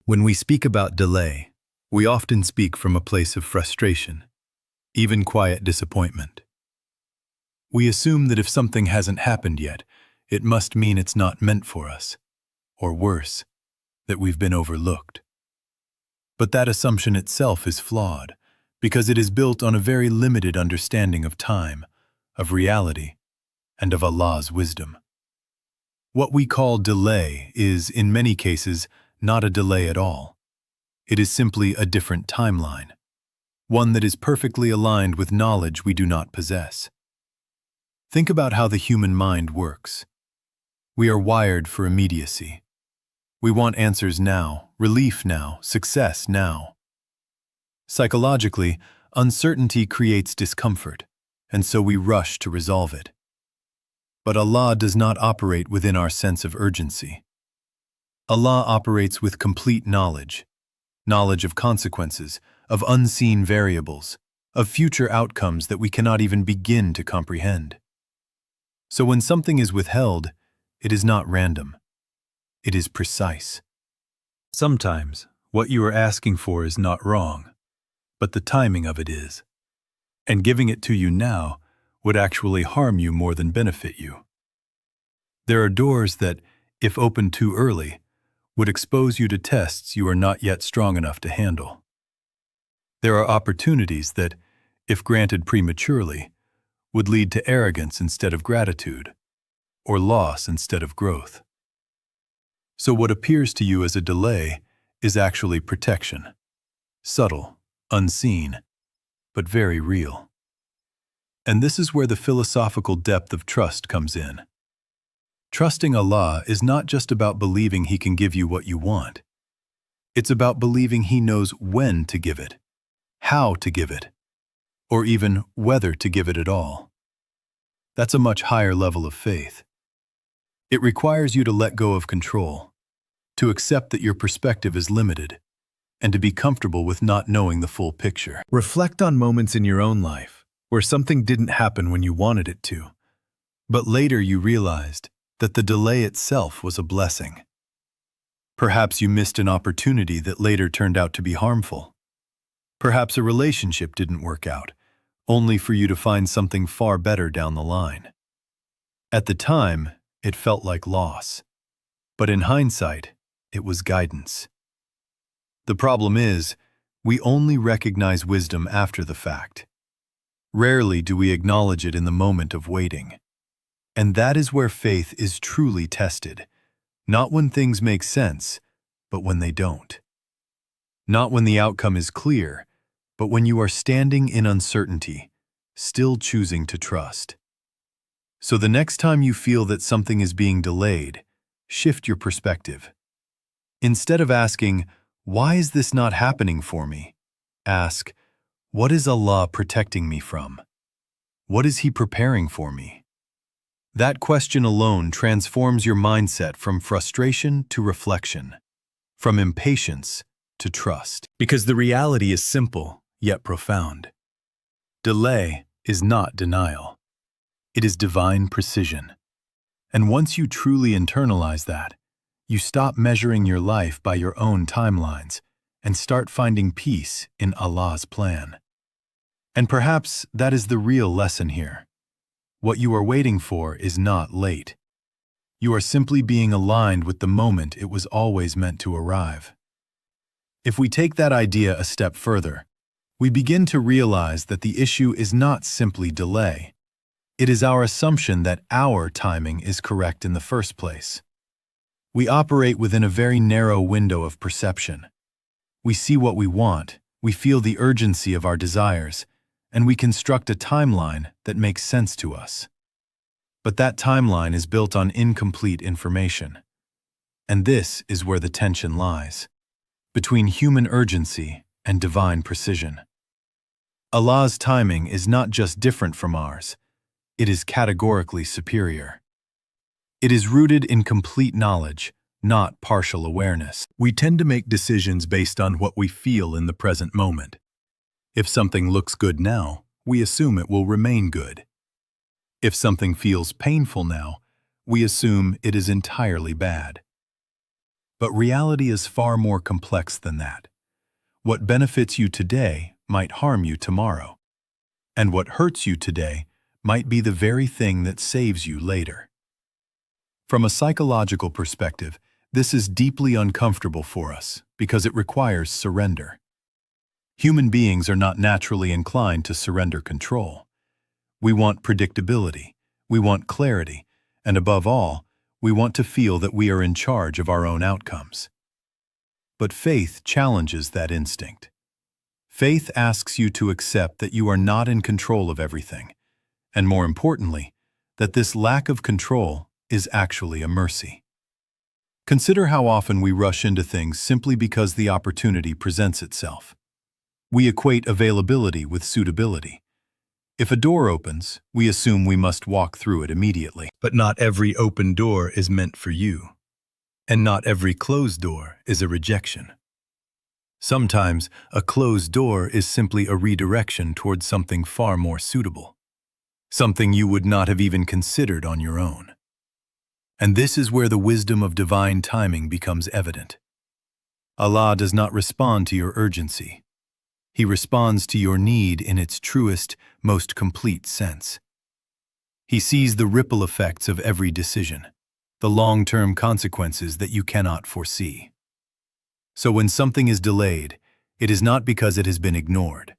When we speak about delay, we often speak from a place of frustration, even quiet disappointment. We assume that if something hasn't happened yet, it must mean it's not meant for us, or worse, that we've been overlooked. But that assumption itself is flawed, because it is built on a very limited understanding of time, of reality, and of Allah's wisdom. What we call delay is, in many cases, not a delay at all. It is simply a different timeline, one that is perfectly aligned with knowledge we do not possess. Think about how the human mind works. We are wired for immediacy. We want answers now, relief now, success now. Psychologically, uncertainty creates discomfort, and so we rush to resolve it. But Allah does not operate within our sense of urgency. Allah operates with complete knowledge of consequences, of unseen variables, of future outcomes that we cannot even begin to comprehend. So when something is withheld, it is not random. It is precise. Sometimes, what you are asking for is not wrong, but the timing of it is. And giving it to you now would actually harm you more than benefit you. There are doors that, if opened too early, would expose you to tests you are not yet strong enough to handle. There are opportunities that, if granted prematurely, would lead to arrogance instead of gratitude, or loss instead of growth. So what appears to you as a delay is actually protection, subtle, unseen, but very real. And this is where the philosophical depth of trust comes in. Trusting Allah is not just about believing He can give you what you want. It's about believing He knows when to give it, how to give it, or even whether to give it at all. That's a much higher level of faith. It requires you to let go of control, to accept that your perspective is limited, and to be comfortable with not knowing the full picture. Reflect on moments in your own life where something didn't happen when you wanted it to, but later you realized that the delay itself was a blessing. Perhaps you missed an opportunity that later turned out to be harmful. Perhaps a relationship didn't work out, only for you to find something far better down the line. At the time, it felt like loss, but in hindsight, it was guidance. The problem is, we only recognize wisdom after the fact. Rarely do we acknowledge it in the moment of waiting. And that is where faith is truly tested, not when things make sense, but when they don't. Not when the outcome is clear, but when you are standing in uncertainty, still choosing to trust. So the next time you feel that something is being delayed, shift your perspective. Instead of asking, "Why is this not happening for me?" ask, "What is Allah protecting me from? What is He preparing for me?" That question alone transforms your mindset from frustration to reflection, from impatience to trust. Because the reality is simple, yet profound. Delay is not denial. It is divine precision. And once you truly internalize that, you stop measuring your life by your own timelines and start finding peace in Allah's plan. And perhaps that is the real lesson here. What you are waiting for is not late. You are simply being aligned with the moment it was always meant to arrive. If we take that idea a step further, we begin to realize that the issue is not simply delay. It is our assumption that our timing is correct in the first place. We operate within a very narrow window of perception. We see what we want, we feel the urgency of our desires, and we construct a timeline that makes sense to us. But that timeline is built on incomplete information. And this is where the tension lies, between human urgency and divine precision. Allah's timing is not just different from ours, it is categorically superior. It is rooted in complete knowledge, not partial awareness. We tend to make decisions based on what we feel in the present moment. If something looks good now, we assume it will remain good. If something feels painful now, we assume it is entirely bad. But reality is far more complex than that. What benefits you today might harm you tomorrow. And what hurts you today might be the very thing that saves you later. From a psychological perspective, this is deeply uncomfortable for us because it requires surrender. Human beings are not naturally inclined to surrender control. We want predictability, we want clarity, and above all, we want to feel that we are in charge of our own outcomes. But faith challenges that instinct. Faith asks you to accept that you are not in control of everything, and more importantly, that this lack of control is actually a mercy. Consider how often we rush into things simply because the opportunity presents itself. We equate availability with suitability. If a door opens, we assume we must walk through it immediately. But not every open door is meant for you. And not every closed door is a rejection. Sometimes, a closed door is simply a redirection towards something far more suitable. Something you would not have even considered on your own. And this is where the wisdom of divine timing becomes evident. Allah does not respond to your urgency. He responds to your need in its truest, most complete sense. He sees the ripple effects of every decision, the long-term consequences that you cannot foresee. So when something is delayed, it is not because it has been ignored.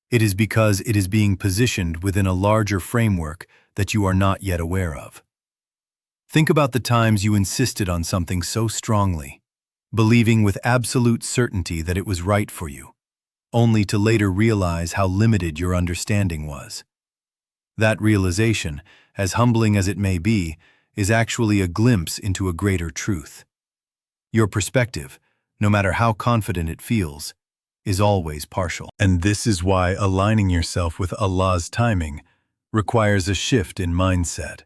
It is because it is being positioned within a larger framework that you are not yet aware of. Think about the times you insisted on something so strongly, believing with absolute certainty that it was right for you, only to later realize how limited your understanding was. That realization, as humbling as it may be, is actually a glimpse into a greater truth. Your perspective, no matter how confident it feels, is always partial. And this is why aligning yourself with Allah's timing requires a shift in mindset.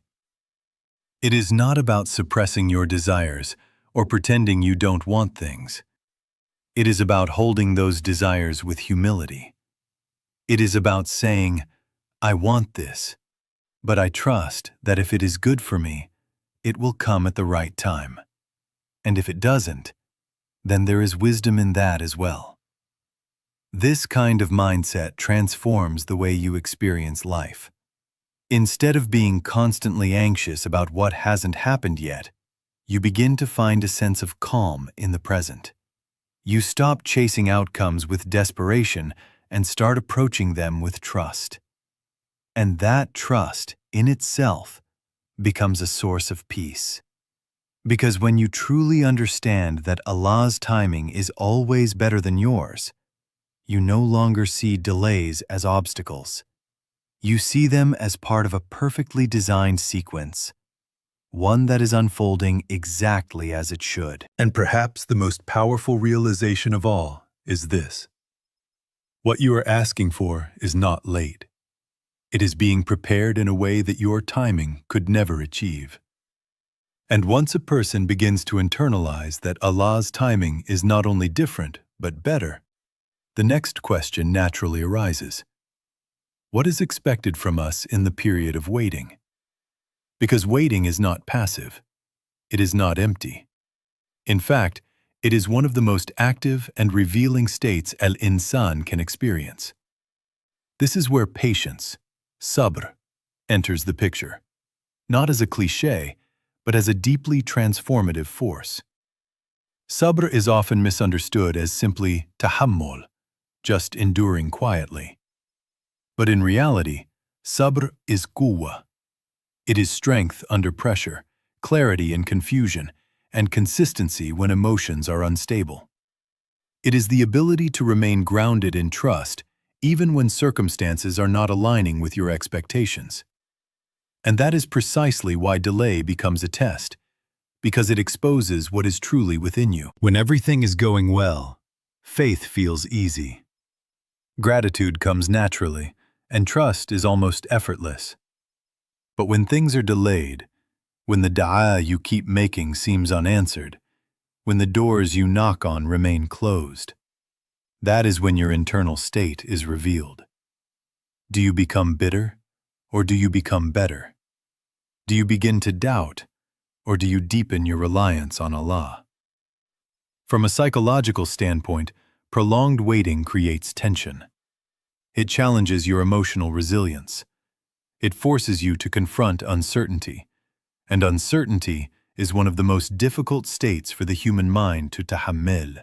It is not about suppressing your desires or pretending you don't want things. It is about holding those desires with humility. It is about saying, I want this, but I trust that if it is good for me, it will come at the right time. And if it doesn't, then there is wisdom in that as well. This kind of mindset transforms the way you experience life. Instead of being constantly anxious about what hasn't happened yet, you begin to find a sense of calm in the present. You stop chasing outcomes with desperation and start approaching them with trust. And that trust, in itself, becomes a source of peace. Because when you truly understand that Allah's timing is always better than yours, you no longer see delays as obstacles. You see them as part of a perfectly designed sequence, one that is unfolding exactly as it should. And perhaps the most powerful realization of all is this. What you are asking for is not late. It is being prepared in a way that your timing could never achieve. And once a person begins to internalize that Allah's timing is not only different, but better, the next question naturally arises. What is expected from us in the period of waiting? Because waiting is not passive. It is not empty. In fact, it is one of the most active and revealing states al-insan can experience. This is where patience, sabr, enters the picture, not as a cliché, but as a deeply transformative force. Sabr is often misunderstood as simply tahammul, just enduring quietly. But in reality, sabr is quwwa. It is strength under pressure, clarity in confusion, and consistency when emotions are unstable. It is the ability to remain grounded in trust even when circumstances are not aligning with your expectations. And that is precisely why delay becomes a test, because it exposes what is truly within you. When everything is going well, faith feels easy. Gratitude comes naturally, and trust is almost effortless. But when things are delayed, when the dua you keep making seems unanswered, when the doors you knock on remain closed, that is when your internal state is revealed. Do you become bitter, or do you become better? Do you begin to doubt, or do you deepen your reliance on Allah? From a psychological standpoint, prolonged waiting creates tension. It challenges your emotional resilience. It forces you to confront uncertainty, and uncertainty is one of the most difficult states for the human mind to tahammil.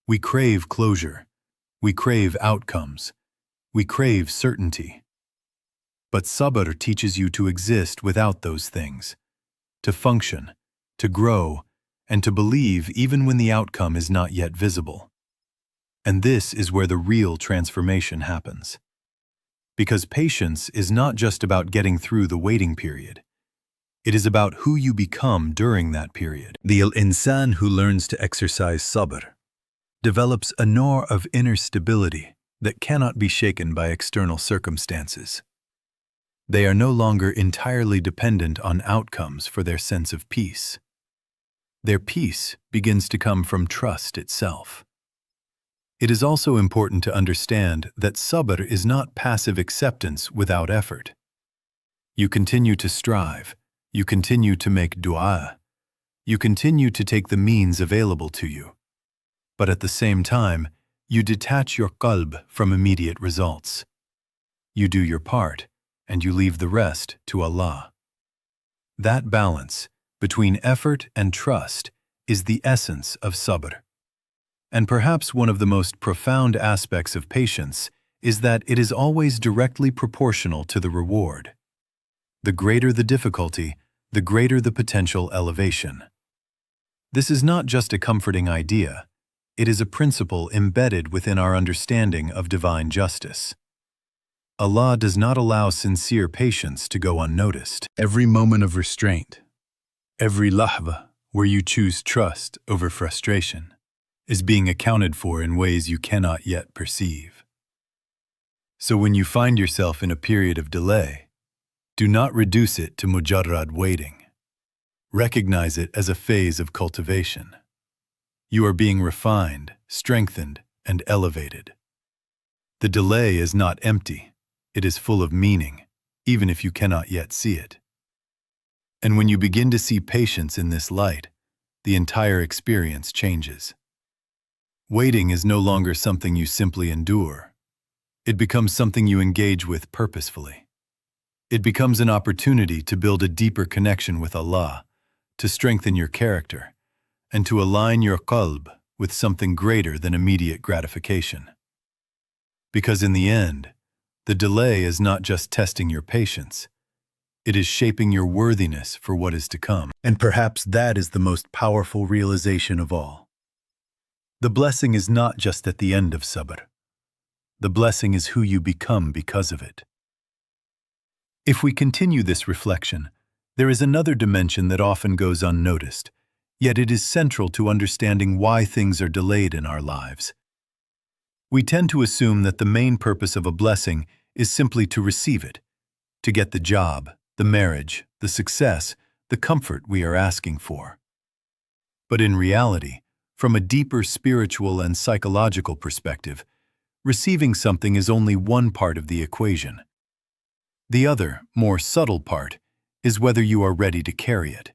We crave closure. We crave outcomes. We crave certainty. But sabr teaches you to exist without those things, to function, to grow, and to believe even when the outcome is not yet visible. And this is where the real transformation happens. Because patience is not just about getting through the waiting period. It is about who you become during that period. The insan who learns to exercise sabr develops a knot of inner stability that cannot be shaken by external circumstances. They are no longer entirely dependent on outcomes for their sense of peace. Their peace begins to come from trust itself. It is also important to understand that sabr is not passive acceptance without effort. You continue to strive. You continue to make dua. You continue to take the means available to you. But at the same time, you detach your qalb from immediate results. You do your part, and you leave the rest to Allah. That balance between effort and trust is the essence of sabr. And perhaps one of the most profound aspects of patience is that it is always directly proportional to the reward. The greater the difficulty, the greater the potential elevation. This is not just a comforting idea. It is a principle embedded within our understanding of divine justice. Allah does not allow sincere patience to go unnoticed. Every moment of restraint, every lahva where you choose trust over frustration, is being accounted for in ways you cannot yet perceive. So when you find yourself in a period of delay, do not reduce it to mujarrad waiting. Recognize it as a phase of cultivation. You are being refined, strengthened, and elevated. The delay is not empty. It is full of meaning, even if you cannot yet see it. And when you begin to see patience in this light, the entire experience changes. Waiting is no longer something you simply endure. It becomes something you engage with purposefully. It becomes an opportunity to build a deeper connection with Allah, to strengthen your character, and to align your qalb with something greater than immediate gratification. Because in the end, the delay is not just testing your patience, it is shaping your worthiness for what is to come. And perhaps that is the most powerful realization of all. The blessing is not just at the end of sabr. The blessing is who you become because of it. If we continue this reflection, there is another dimension that often goes unnoticed, yet it is central to understanding why things are delayed in our lives. We tend to assume that the main purpose of a blessing is simply to receive it, to get the job, the marriage, the success, the comfort we are asking for. But in reality, from a deeper spiritual and psychological perspective, receiving something is only one part of the equation. The other, more subtle part, is whether you are ready to carry it.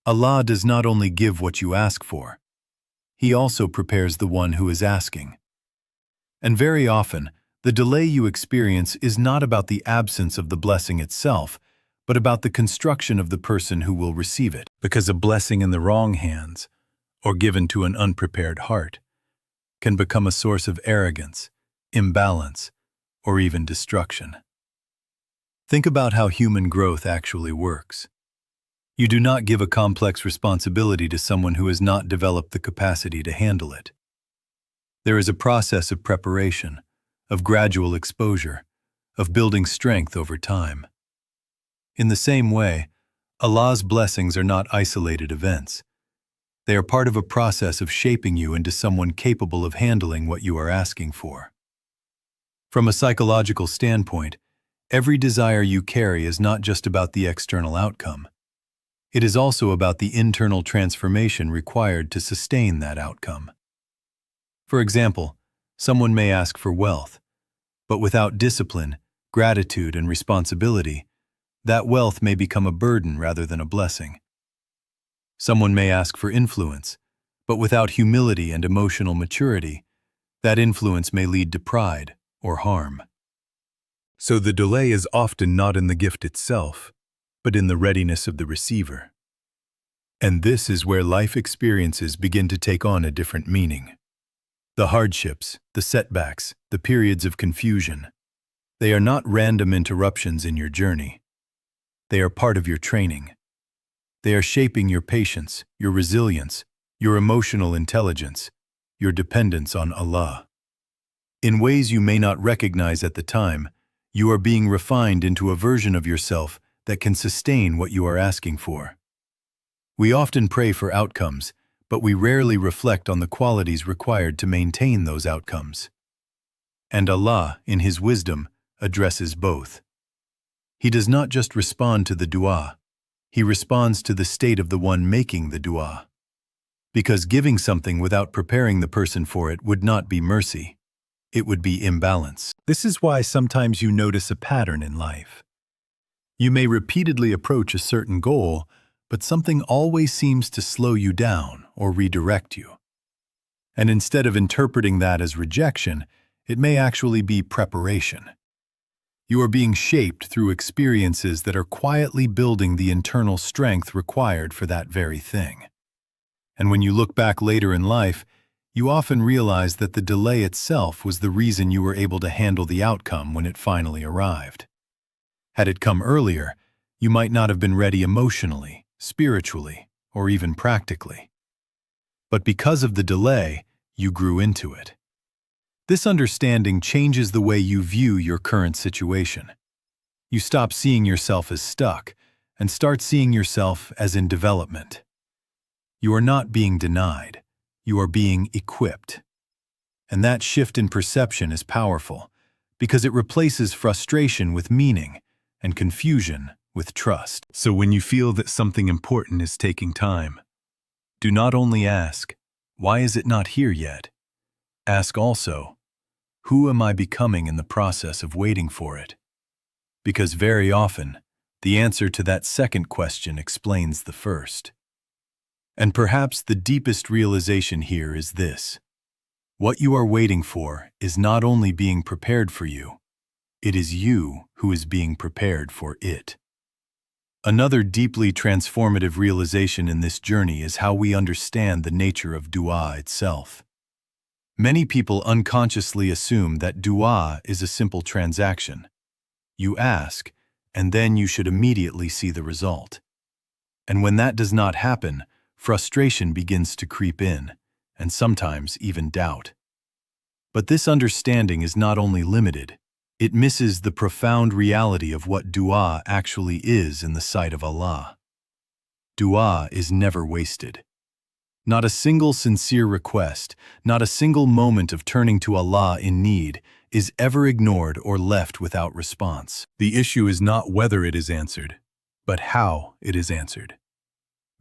Allah does not only give what you ask for, He also prepares the one who is asking. And very often, the delay you experience is not about the absence of the blessing itself, but about the construction of the person who will receive it. Because a blessing in the wrong hands, or given to an unprepared heart, can become a source of arrogance, imbalance, or even destruction. Think about how human growth actually works. You do not give a complex responsibility to someone who has not developed the capacity to handle it. There is a process of preparation, of gradual exposure, of building strength over time. In the same way, Allah's blessings are not isolated events. They are part of a process of shaping you into someone capable of handling what you are asking for. From a psychological standpoint, every desire you carry is not just about the external outcome. It is also about the internal transformation required to sustain that outcome. For example, someone may ask for wealth, but without discipline, gratitude, and responsibility, that wealth may become a burden rather than a blessing. Someone may ask for influence, But without humility and emotional maturity, that influence may lead to pride or harm. So the delay is often not in the gift itself, but in the readiness of the receiver. And this is where life experiences begin to take on a different meaning. The hardships, the setbacks, the periods of confusion, they are not random interruptions in your journey. They are part of your training. They are shaping your patience, your resilience, your emotional intelligence, your dependence on Allah. In ways you may not recognize at the time, you are being refined into a version of yourself that can sustain what you are asking for. We often pray for outcomes, but we rarely reflect on the qualities required to maintain those outcomes. And Allah, in His wisdom, addresses both. He does not just respond to the dua, He responds to the state of the one making the dua. Because giving something without preparing the person for it would not be mercy, it would be imbalance. This is why sometimes you notice a pattern in life. You may repeatedly approach a certain goal, but something always seems to slow you down or redirect you. And instead of interpreting that as rejection, it may actually be preparation. You are being shaped through experiences that are quietly building the internal strength required for that very thing. And when you look back later in life, you often realize that the delay itself was the reason you were able to handle the outcome when it finally arrived. Had it come earlier, you might not have been ready emotionally, spiritually, or even practically. But because of the delay, you grew into it. This understanding changes the way you view your current situation. You stop seeing yourself as stuck and start seeing yourself as in development. You are not being denied, you are being equipped. And that shift in perception is powerful because it replaces frustration with meaning and confusion with trust. So when you feel that something important is taking time, do not only ask, "Why is it not here yet?" Ask also, "Who am I becoming in the process of waiting for it?" Because very often, the answer to that second question explains the first. And perhaps the deepest realization here is this: what you are waiting for is not only being prepared for you, it is you who is being prepared for it. Another deeply transformative realization in this journey is how we understand the nature of dua itself. Many people unconsciously assume that dua is a simple transaction. You ask, and then you should immediately see the result. And when that does not happen, frustration begins to creep in, and sometimes even doubt. But this understanding is not only limited, it misses the profound reality of what dua actually is in the sight of Allah. Dua is never wasted. Not a single sincere request, not a single moment of turning to Allah in need is ever ignored or left without response. The issue is not whether it is answered, but how it is answered.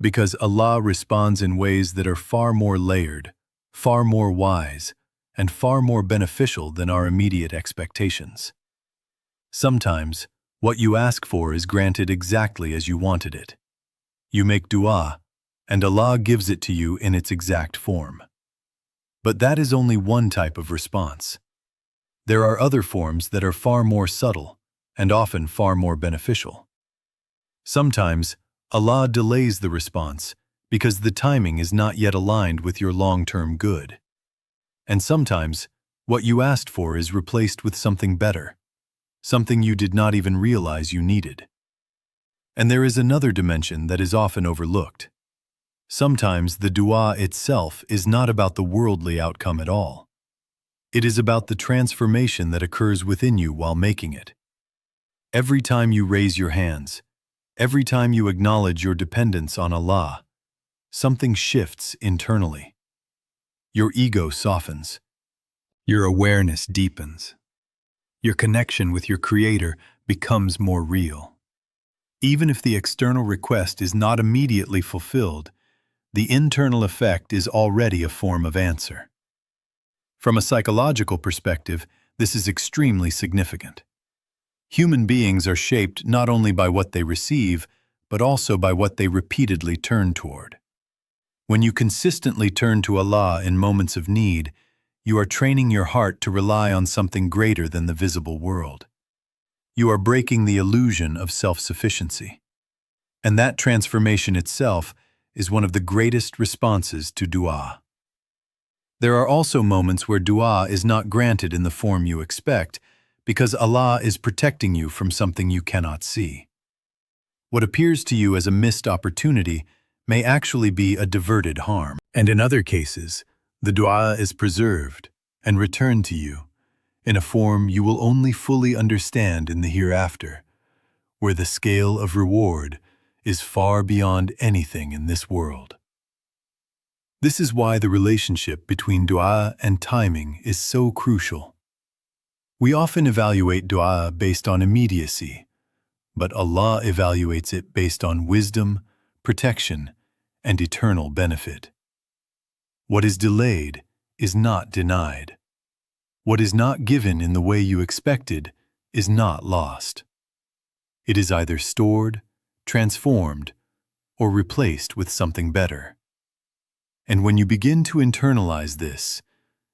Because Allah responds in ways that are far more layered, far more wise, and far more beneficial than our immediate expectations. Sometimes, what you ask for is granted exactly as you wanted it. You make dua, and Allah gives it to you in its exact form. But that is only one type of response. There are other forms that are far more subtle and often far more beneficial. Sometimes, Allah delays the response because the timing is not yet aligned with your long-term good. And sometimes, what you asked for is replaced with something better, something you did not even realize you needed. And there is another dimension that is often overlooked. Sometimes the dua itself is not about the worldly outcome at all. It is about the transformation that occurs within you while making it. Every time you raise your hands, every time you acknowledge your dependence on Allah, something shifts internally. Your ego softens. Your awareness deepens. Your connection with your Creator becomes more real. Even if the external request is not immediately fulfilled, the internal effect is already a form of answer. From a psychological perspective, this is extremely significant. Human beings are shaped not only by what they receive, but also by what they repeatedly turn toward. When you consistently turn to Allah in moments of need, you are training your heart to rely on something greater than the visible world. You are breaking the illusion of self-sufficiency. And that transformation itself is one of the greatest responses to dua. There are also moments where dua is not granted in the form you expect, because Allah is protecting you from something you cannot see. What appears to you as a missed opportunity may actually be a diverted harm. And in other cases, the dua is preserved and returned to you in a form you will only fully understand in the hereafter, where the scale of reward is far beyond anything in this world. This is why the relationship between dua and timing is so crucial. We often evaluate dua based on immediacy, but Allah evaluates it based on wisdom, protection, and eternal benefit. What is delayed is not denied. What is not given in the way you expected is not lost. It is either stored, transformed, or replaced with something better. And when you begin to internalize this,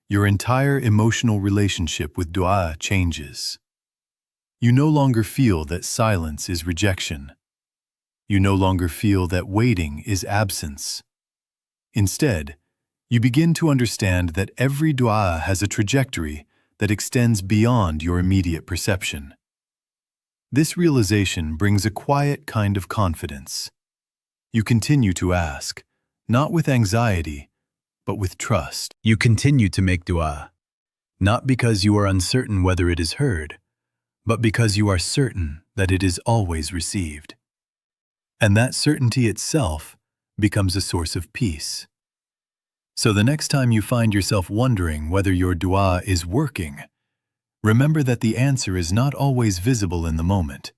your entire emotional relationship with dua changes. You no longer feel that silence is rejection. You no longer feel that waiting is absence. Instead, you begin to understand that every dua has a trajectory that extends beyond your immediate perception. This realization brings a quiet kind of confidence. You continue to ask, not with anxiety, but with trust. You continue to make dua, not because you are uncertain whether it is heard, but because you are certain that it is always received. And that certainty itself becomes a source of peace. So the next time you find yourself wondering whether your dua is working, remember that the answer is not always visible in the moment,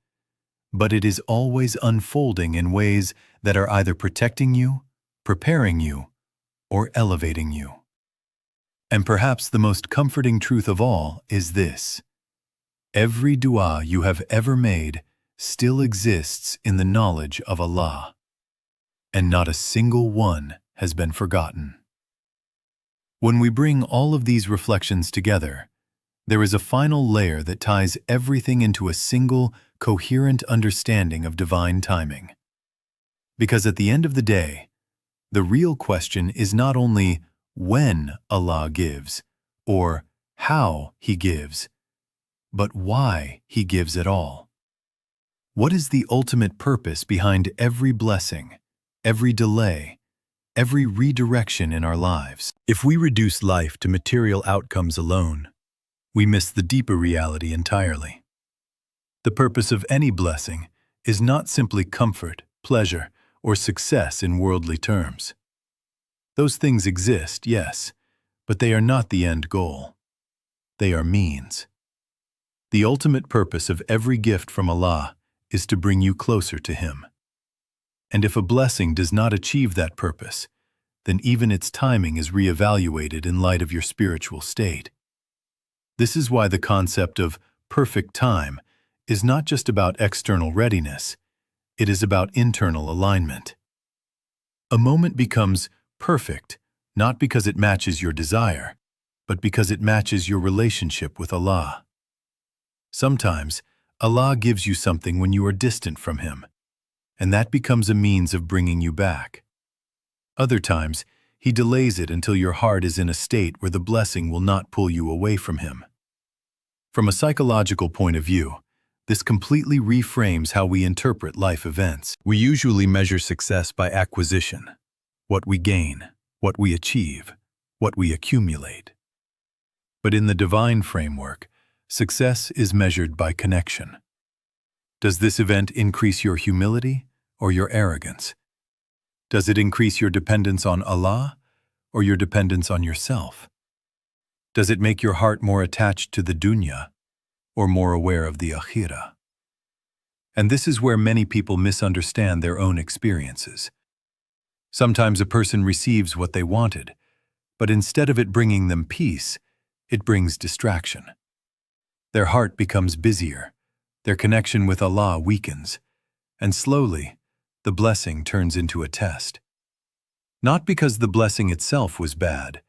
but it is always unfolding in ways that are either protecting you, preparing you, or elevating you. And perhaps the most comforting truth of all is this: every dua you have ever made still exists in the knowledge of Allah, and not a single one has been forgotten. When we bring all of these reflections together, there is a final layer that ties everything into a single, coherent understanding of divine timing. Because at the end of the day, the real question is not only when Allah gives, or how He gives, but why He gives at all. What is the ultimate purpose behind every blessing, every delay, every redirection in our lives? If we reduce life to material outcomes alone, we miss the deeper reality entirely. The purpose of any blessing is not simply comfort, pleasure, or success in worldly terms. Those things exist, yes, but they are not the end goal. They are means. The ultimate purpose of every gift from Allah is to bring you closer to Him. And if a blessing does not achieve that purpose, then even its timing is reevaluated in light of your spiritual state. This is why the concept of perfect time is not just about external readiness, it is about internal alignment. A moment becomes perfect not because it matches your desire, but because it matches your relationship with Allah. Sometimes, Allah gives you something when you are distant from Him, and that becomes a means of bringing you back. Other times, He delays it until your heart is in a state where the blessing will not pull you away from Him. From a psychological point of view, this completely reframes how we interpret life events. We usually measure success by acquisition, what we gain, what we achieve, what we accumulate. But in the divine framework, success is measured by connection. Does this event increase your humility or your arrogance? Does it increase your dependence on Allah or your dependence on yourself? Does it make your heart more attached to the dunya or more aware of the akhirah? And this is where many people misunderstand their own experiences. Sometimes a person receives what they wanted, but instead of it bringing them peace, it brings distraction. Their heart becomes busier, their connection with Allah weakens, and slowly, the blessing turns into a test. Not because the blessing itself was bad,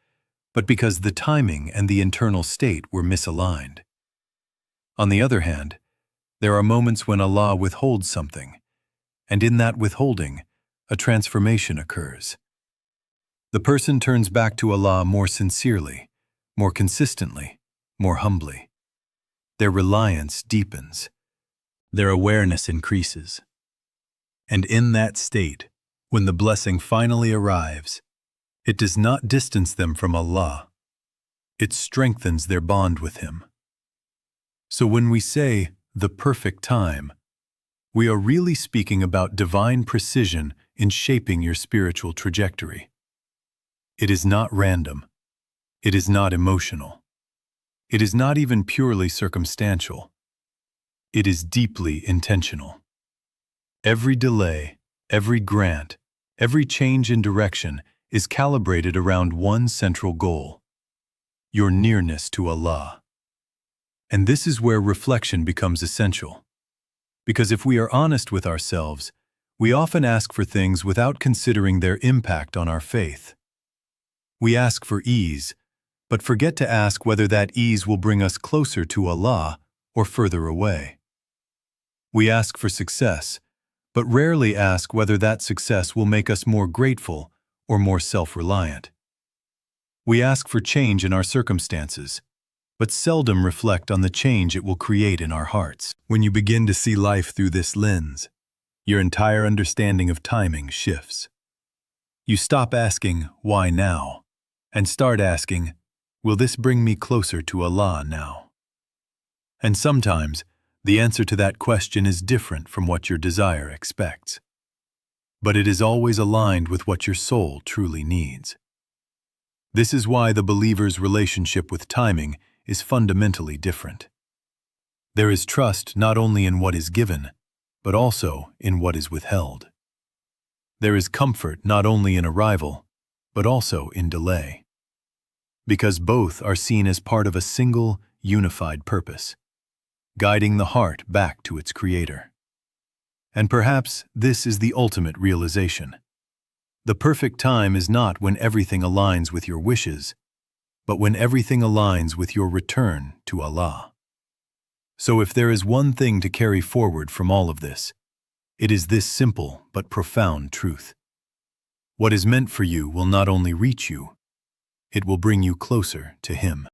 but because the timing and the internal state were misaligned. On the other hand, there are moments when Allah withholds something, and in that withholding, a transformation occurs. The person turns back to Allah more sincerely, more consistently, more humbly. Their reliance deepens. Their awareness increases. And in that state, when the blessing finally arrives, it does not distance them from Allah. It strengthens their bond with Him. So when we say, the perfect time, we are really speaking about divine precision in shaping your spiritual trajectory. It is not random. It is not emotional. It is not even purely circumstantial. It is deeply intentional. Every delay, every grant, every change in direction is calibrated around one central goal: your nearness to Allah. And this is where reflection becomes essential. Because if we are honest with ourselves, we often ask for things without considering their impact on our faith. We ask for ease, but forget to ask whether that ease will bring us closer to Allah or further away. We ask for success, but rarely ask whether that success will make us more grateful or more self-reliant. We ask for change in our circumstances, but seldom reflect on the change it will create in our hearts. When you begin to see life through this lens, your entire understanding of timing shifts. You stop asking, why now? And start asking, will this bring me closer to Allah now? And sometimes, the answer to that question is different from what your desire expects. But it is always aligned with what your soul truly needs. This is why the believer's relationship with timing is fundamentally different. There is trust not only in what is given, but also in what is withheld. There is comfort not only in arrival, but also in delay. Because both are seen as part of a single, unified purpose, guiding the heart back to its Creator. And perhaps this is the ultimate realization. The perfect time is not when everything aligns with your wishes, but when everything aligns with your return to Allah. So if there is one thing to carry forward from all of this, it is this simple but profound truth. What is meant for you will not only reach you, it will bring you closer to Him.